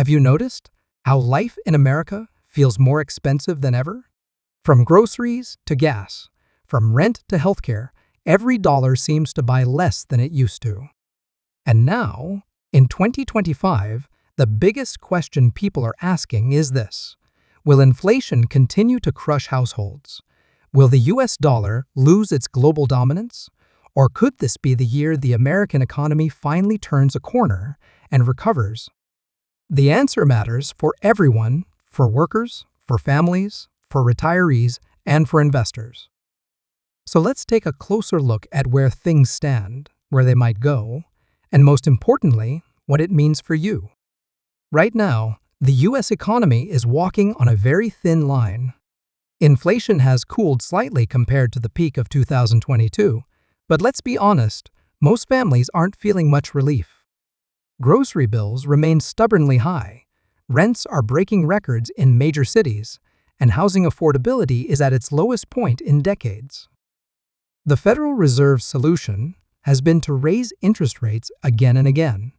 Have you noticed how life in America feels more expensive than ever? From groceries to gas, from rent to healthcare, every dollar seems to buy less than it used to. And now, in 2025, the biggest question people are asking is this: will inflation continue to crush households? Will the US dollar lose its global dominance? Or could this be the year the American economy finally turns a corner and recovers? The answer matters for everyone, for workers, for families, for retirees, and for investors. So let's take a closer look at where things stand, where they might go, and most importantly, what it means for you. Right now, the US economy is walking on a very thin line. Inflation has cooled slightly compared to the peak of 2022, but let's be honest, most families aren't feeling much relief. Grocery bills remain stubbornly high, rents are breaking records in major cities, and housing affordability is at its lowest point in decades. The Federal Reserve's solution has been to raise interest rates again and again.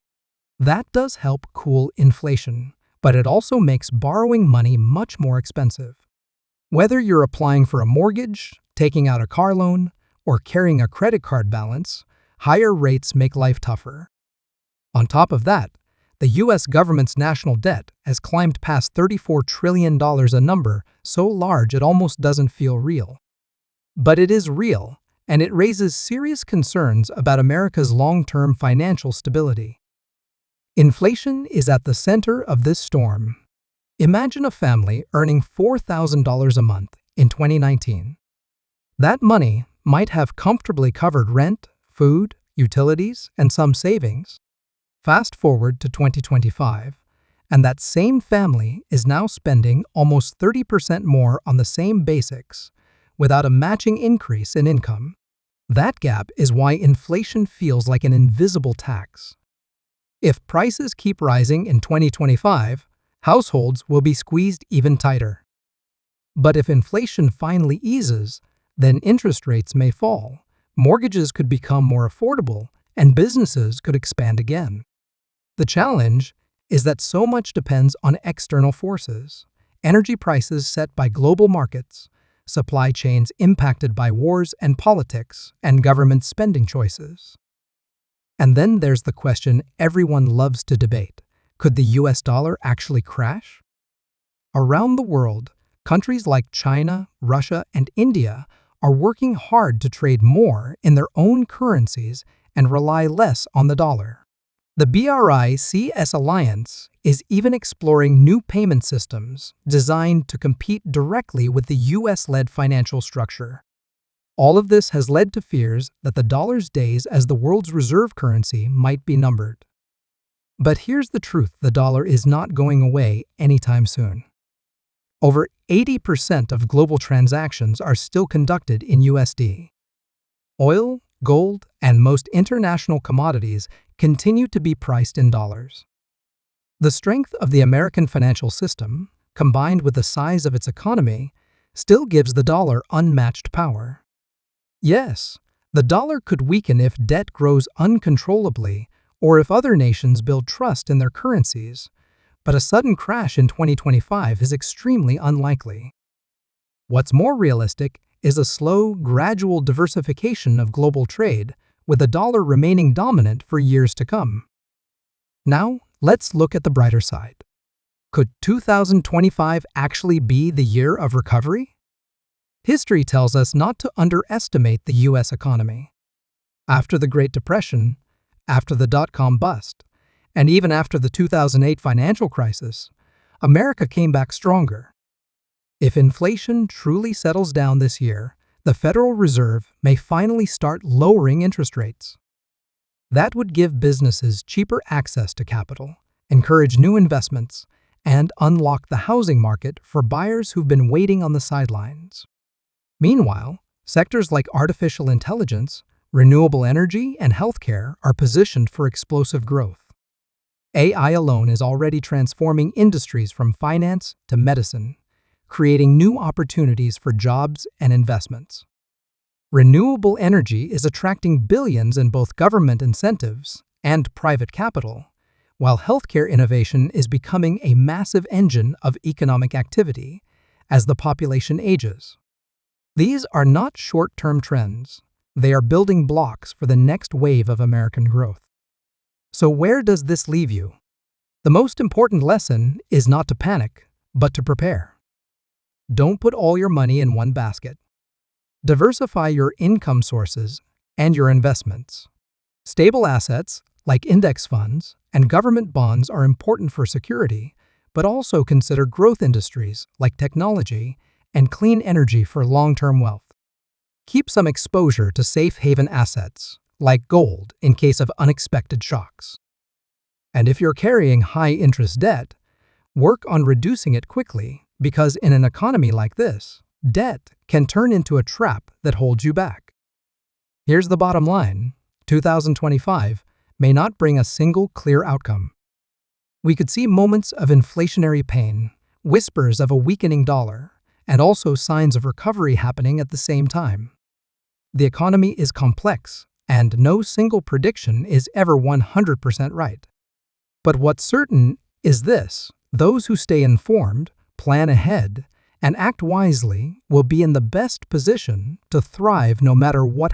That does help cool inflation, but it also makes borrowing money much more expensive. Whether you're applying for a mortgage, taking out a car loan, or carrying a credit card balance, higher rates make life tougher. On top of that, the US government's national debt has climbed past $34 trillion, a number so large it almost doesn't feel real. But it is real, and it raises serious concerns about America's long-term financial stability. Inflation is at the center of this storm. Imagine a family earning $4,000 a month in 2019. That money might have comfortably covered rent, food, utilities, and some savings. Fast forward to 2025, and that same family is now spending almost 30% more on the same basics, without a matching increase in income. That gap is why inflation feels like an invisible tax. If prices keep rising in 2025, households will be squeezed even tighter. But if inflation finally eases, then interest rates may fall, mortgages could become more affordable, and businesses could expand again. The challenge is that so much depends on external forces: energy prices set by global markets, supply chains impacted by wars and politics, and government spending choices. And then there's the question everyone loves to debate: could the US dollar actually crash? Around the world, countries like China, Russia, and India are working hard to trade more in their own currencies and rely less on the dollar. The BRICS Alliance is even exploring new payment systems designed to compete directly with the US-led financial structure. All of this has led to fears that the dollar's days as the world's reserve currency might be numbered. But here's the truth: the dollar is not going away anytime soon. Over 80% of global transactions are still conducted in USD. Oil, gold, and most international commodities continue to be priced in dollars. The strength of the American financial system, combined with the size of its economy, still gives the dollar unmatched power. Yes, the dollar could weaken if debt grows uncontrollably or if other nations build trust in their currencies, but a sudden crash in 2025 is extremely unlikely. What's more realistic is a slow, gradual diversification of global trade, with the dollar remaining dominant for years to come. Now, let's look at the brighter side. Could 2025 actually be the year of recovery? History tells us not to underestimate the US economy. After the Great Depression, after the dot-com bust, and even after the 2008 financial crisis, America came back stronger. If inflation truly settles down this year, the Federal Reserve may finally start lowering interest rates. That would give businesses cheaper access to capital, encourage new investments, and unlock the housing market for buyers who've been waiting on the sidelines. Meanwhile, sectors like artificial intelligence, renewable energy, and healthcare are positioned for explosive growth. AI alone is already transforming industries from finance to medicine, creating new opportunities for jobs and investments. Renewable energy is attracting billions in both government incentives and private capital, while healthcare innovation is becoming a massive engine of economic activity as the population ages. These are not short-term trends. They are building blocks for the next wave of American growth. So where does this leave you? The most important lesson is not to panic, but to prepare. Don't put all your money in one basket. Diversify your income sources and your investments. Stable assets, like index funds and government bonds, are important for security, but also consider growth industries like technology and clean energy for long-term wealth. Keep some exposure to safe haven assets, like gold, in case of unexpected shocks. And if you're carrying high-interest debt, work on reducing it quickly, because in an economy like this, debt can turn into a trap that holds you back. Here's the bottom line: 2025 may not bring a single clear outcome. We could see moments of inflationary pain, whispers of a weakening dollar, and also signs of recovery happening at the same time. The economy is complex, and no single prediction is ever 100% right. But what's certain is this: those who stay informed, plan ahead, and act wisely will be in the best position to thrive no matter what